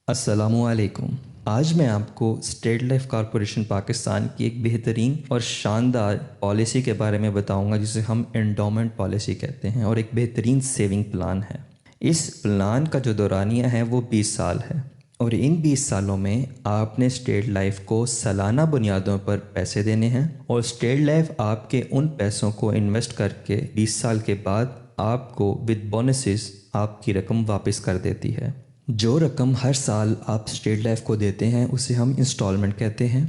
السلام علیکم۔ آج میں آپ کو اسٹیٹ لائف کارپوریشن پاکستان کی ایک بہترین اور شاندار پالیسی کے بارے میں بتاؤں گا جسے ہم انڈومنٹ پالیسی کہتے ہیں، اور ایک بہترین سیونگ پلان ہے۔ اس پلان کا جو دورانیہ ہے وہ 20 سال ہے، اور ان 20 سالوں میں آپ نے اسٹیٹ لائف کو سالانہ بنیادوں پر پیسے دینے ہیں، اور اسٹیٹ لائف آپ کے ان پیسوں کو انویسٹ کر کے 20 سال کے بعد آپ کو ود بونسز آپ کی رقم واپس کر دیتی ہے۔ جو رقم ہر سال آپ اسٹیٹ لائف کو دیتے ہیں اسے ہم انسٹالمنٹ کہتے ہیں،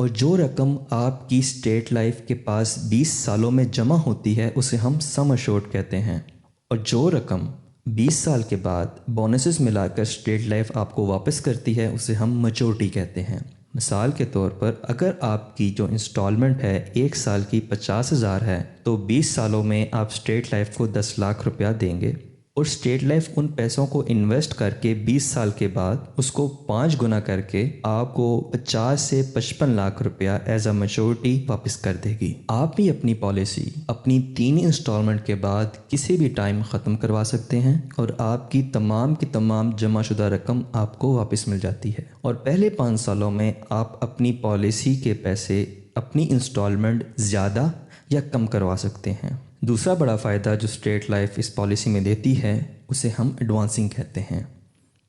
اور جو رقم آپ کی اسٹیٹ لائف کے پاس 20 سالوں میں جمع ہوتی ہے اسے ہم سم ایشورڈ کہتے ہیں، اور جو رقم 20 سال کے بعد بونسز ملا کر اسٹیٹ لائف آپ کو واپس کرتی ہے اسے ہم میچورٹی کہتے ہیں۔ مثال کے طور پر اگر آپ کی جو انسٹالمنٹ ہے 1 سال کی 50,000 ہے، تو 20 سالوں میں آپ اسٹیٹ لائف کو 10 لاکھ روپیہ دیں گے، اور اسٹیٹ لائف ان پیسوں کو انویسٹ کر کے 20 سال کے بعد اس کو 5 گنا کر کے آپ کو 50 سے 55 لاکھ روپیہ ایز اے میچورٹی واپس کر دے گی۔ آپ بھی اپنی پالیسی اپنی 3 انسٹالمنٹ کے بعد کسی بھی ٹائم ختم کروا سکتے ہیں، اور آپ کی تمام کی تمام جمع شدہ رقم آپ کو واپس مل جاتی ہے، اور پہلے 5 سالوں میں آپ اپنی پالیسی کے پیسے اپنی انسٹالمنٹ زیادہ یا کم کروا سکتے ہیں۔ دوسرا بڑا فائدہ جو اسٹیٹ لائف اس پالیسی میں دیتی ہے اسے ہم ایڈوانسنگ کہتے ہیں۔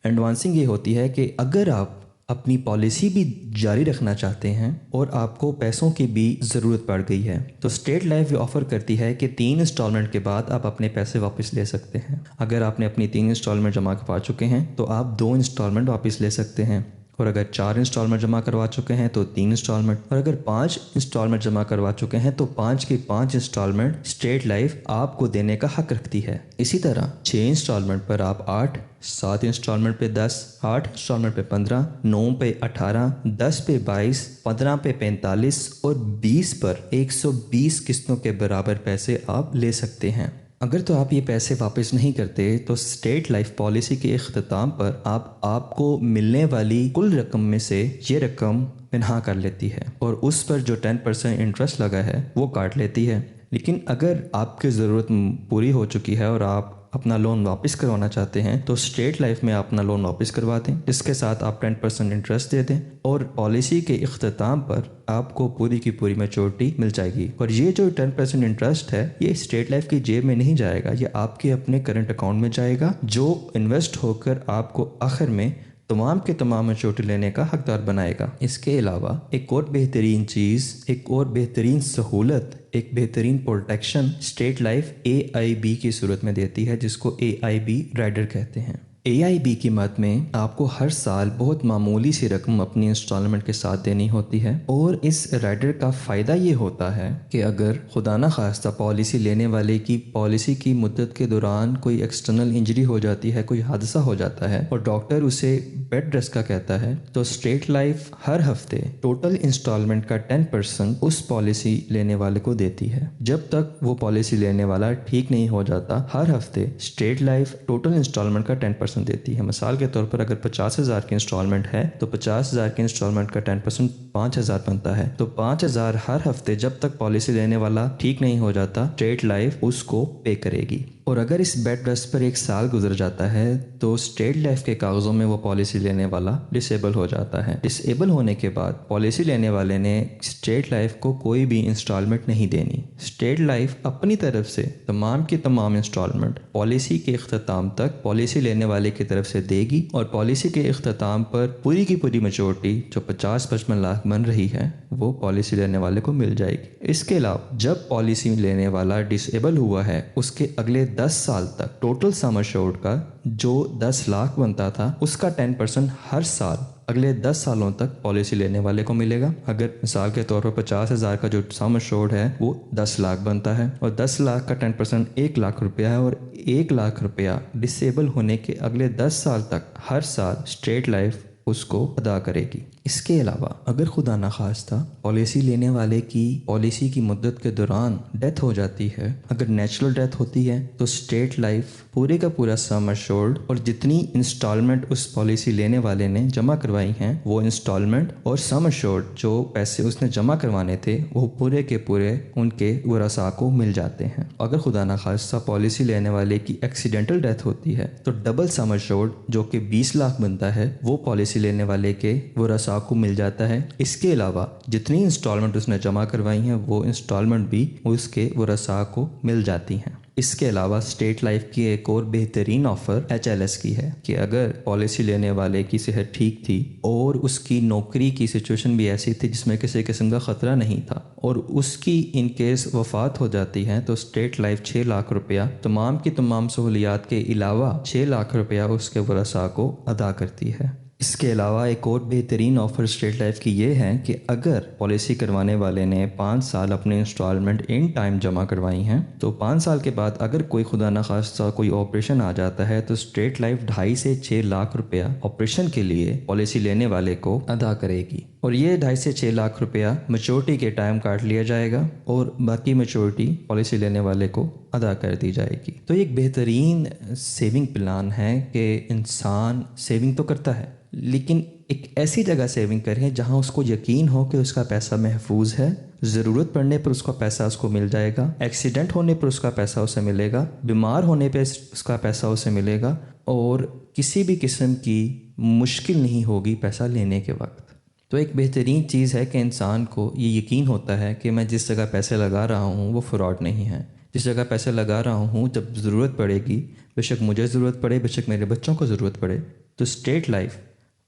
ایڈوانسنگ یہ ہوتی ہے کہ اگر آپ اپنی پالیسی بھی جاری رکھنا چاہتے ہیں اور آپ کو پیسوں کی بھی ضرورت پڑ گئی ہے، تو اسٹیٹ لائف یہ آفر کرتی ہے کہ 3 انسٹالمنٹ کے بعد آپ اپنے پیسے واپس لے سکتے ہیں۔ اگر آپ نے اپنی 3 انسٹالمنٹ جمع کروا چکے ہیں تو آپ 2 انسٹالمنٹ واپس لے سکتے ہیں، اور اگر 4 انسٹالمنٹ جمع کروا چکے ہیں تو 3 انسٹالمنٹ، اور اگر 5 انسٹالمنٹ جمع کروا چکے ہیں تو 5 کی 5 انسٹالمنٹ اسٹیٹ لائف آپ کو دینے کا حق رکھتی ہے۔ اسی طرح 6 انسٹالمنٹ پر آپ 8، 7 انسٹالمنٹ پہ 10، 8 انسٹالمنٹ پہ 15، 9 پہ 18، 10 پہ 22، 15 پہ 45 اور 20 پر 120 قسطوں کے برابر پیسے آپ لے سکتے ہیں۔ اگر تو آپ یہ پیسے واپس نہیں کرتے تو اسٹیٹ لائف پالیسی کے اختتام پر آپ کو ملنے والی کل رقم میں سے یہ رقم پنہا کر لیتی ہے، اور اس پر جو 10% انٹرسٹ لگا ہے وہ کاٹ لیتی ہے۔ لیکن اگر آپ کی ضرورت پوری ہو چکی ہے اور آپ اپنا لون واپس کروانا چاہتے ہیں تو اسٹیٹ لائف میں اپنا لون واپس کروا دیں، جس کے ساتھ آپ 10% انٹرسٹ دے دیں، اور پالیسی کے اختتام پر آپ کو پوری کی پوری میچورٹی مل جائے گی۔ اور یہ جو 10% انٹرسٹ ہے یہ اسٹیٹ لائف کی جیب میں نہیں جائے گا، یہ آپ کے اپنے کرنٹ اکاؤنٹ میں جائے گا، جو انویسٹ ہو کر آپ کو آخر میں تمام کے تمام میچورٹی لینے کا حقدار بنائے گا۔ اس کے علاوہ ایک اور بہترین چیز، ایک اور بہترین سہولت، ایک بہترین پروٹیکشن اسٹیٹ لائف AIB کی صورت میں دیتی ہے، جس کو AIB رائڈر کہتے ہیں۔ AIB کی مد میں آپ کو ہر سال بہت معمولی سی رقم اپنی انسٹالمنٹ کے ساتھ دینی ہوتی ہے، اور اس رائڈر کا فائدہ یہ ہوتا ہے کہ اگر خدا نہ خواستہ پالیسی لینے والے کی پالیسی کی مدت کے دوران کوئی ایکسٹرنل انجری ہو جاتی ہے، کوئی حادثہ ہو جاتا ہے اور ڈاکٹر اسے بیڈ ریسٹ کا کہتا ہے، تو اسٹیٹ لائف ہر ہفتے ٹوٹل انسٹالمنٹ کا 10% اس پالیسی لینے والے کو دیتی ہے۔ جب تک وہ پالیسی لینے والا ٹھیک نہیں ہو جاتا، ہر ہفتے اسٹیٹ لائف ٹوٹل انسٹالمنٹ کا 10% دیتی ہے۔ مثال کے طور پر اگر 50,000 کی انسٹالمنٹ ہے تو 50,000 کی انسٹالمنٹ کا 10% 5,000 بنتا ہے، تو 5,000 ہر ہفتے جب تک پالیسی لینے والا ٹھیک نہیں ہو جاتا اسٹیٹ لائف اس کو پے کرے گی۔ اور اگر اس بیڈ ریسٹ پر 1 سال گزر جاتا ہے تو اسٹیٹ لائف کے کاغذوں میں وہ پالیسی لینے والا ڈسیبل ہو جاتا ہے۔ ڈسیبل ہونے کے بعد پالیسی لینے والے نے اسٹیٹ لائف کو کوئی بھی انسٹالمنٹ نہیں دینی۔ اسٹیٹ لائف اپنی طرف سے تمام کی تمام انسٹالمنٹ پالیسی کے اختتام تک پالیسی لینے والے کی طرف سے دے گی، اور پالیسی کے اختتام پر پوری کی پوری میچورٹی جو 50-55 لاکھ بن رہی ہے وہ پالیسی لینے والے کو مل جائے گی۔ اس کے علاوہ جب پالیسی لینے والا ڈسیبل ہوا ہے اس کے اگلے 10 سال تک ٹوٹل سم ایشورڈ کا جو 10 لاکھ بنتا تھا اس کا 10% ہر سال اگلے 10 سالوں تک پالیسی لینے والے کو ملے گا۔ اگر مثال کے طور پر 50,000 کا جو سم ایشورڈ ہے وہ 10 لاکھ بنتا ہے، اور 10 لاکھ کا 10% 1 لاکھ روپیہ ہے، اور 1 لاکھ روپیہ ڈسیبل ہونے کے اگلے 10 سال تک ہر سال اسٹیٹ لائف اس کو ادا کرے گی۔ اس کے علاوہ اگر خدا نخواستہ پالیسی لینے والے کی پالیسی کی مدت کے دوران ڈیتھ ہو جاتی ہے، اگر نیچرل ڈیتھ ہوتی ہے، تو اسٹیٹ لائف پورے کا پورا سم ایشورڈ اور جتنی انسٹالمنٹ اس پالیسی لینے والے نے جمع کروائی ہیں وہ انسٹالمنٹ اور سم ایشورڈ جو پیسے اس نے جمع کروانے تھے وہ پورے کے پورے ان کے ورثاء کو مل جاتے ہیں۔ اگر خدا نخواستہ پالیسی لینے والے کی ایکسیڈنٹل ڈیتھ ہوتی ہے تو ڈبل سم ایشورڈ جو کہ 20 لاکھ بنتا ہے وہ پالیسی لینے والے کے ورثاء کو مل جاتا ہے۔ اس کے علاوہ جتنی انسٹالمنٹ اس نے جمع کروائی ہیں وہ انسٹالمنٹ بھی اس کے ورثاء کو مل جاتی ہیں۔ اس کے علاوہ اسٹیٹ لائف کی ایک اور بہترین آفر HLS کی ہے کہ اگر پالیسی لینے والے کی صحت ٹھیک تھی اور اس کی نوکری کی سچویشن بھی ایسی تھی جس میں کسی قسم کا خطرہ نہیں تھا اور اس کی ان کیس وفات ہو جاتی ہے، تو اسٹیٹ لائف 6 لاکھ روپیہ تمام کی تمام سہولیات کے علاوہ 6 لاکھ روپیہ اس کے ورثاء کو ادا کرتی ہے۔ اس کے علاوہ ایک اور بہترین آفر اسٹیٹ لائف کی یہ ہے کہ اگر پالیسی کروانے والے نے 5 سال اپنے انسٹالمنٹ ان ٹائم جمع کروائی ہیں تو 5 سال کے بعد اگر کوئی خدا نخواستہ کوئی آپریشن آ جاتا ہے تو اسٹیٹ لائف 2.5 سے 6 لاکھ روپیہ آپریشن کے لیے پالیسی لینے والے کو ادا کرے گی، اور یہ 2.5 سے 6 لاکھ روپیہ میچورٹی کے ٹائم کاٹ لیا جائے گا اور باقی میچورٹی پالیسی لینے والے کو ادا کر دی جائے گی۔ تو یہ ایک بہترین سیونگ پلان ہے کہ انسان سیونگ تو کرتا ہے لیکن ایک ایسی جگہ سیونگ کریں جہاں اس کو یقین ہو کہ اس کا پیسہ محفوظ ہے، ضرورت پڑنے پر اس کا پیسہ اس کو مل جائے گا، ایکسیڈنٹ ہونے پر اس کا پیسہ اسے ملے گا، بیمار ہونے پہ اس کا پیسہ اسے ملے گا، اور کسی بھی قسم کی مشکل نہیں ہوگی پیسہ لینے کے وقت۔ تو ایک بہترین چیز ہے کہ انسان کو یہ یقین ہوتا ہے کہ میں جس جگہ پیسے لگا رہا ہوں وہ فراڈ نہیں ہے، جس جگہ پیسے لگا رہا ہوں جب ضرورت پڑے گی، بے شک مجھے ضرورت پڑے، بے شک میرے بچوں کو ضرورت پڑے، تو اسٹیٹ لائف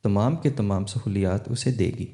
تمام کے تمام سہولیات اسے دے گی۔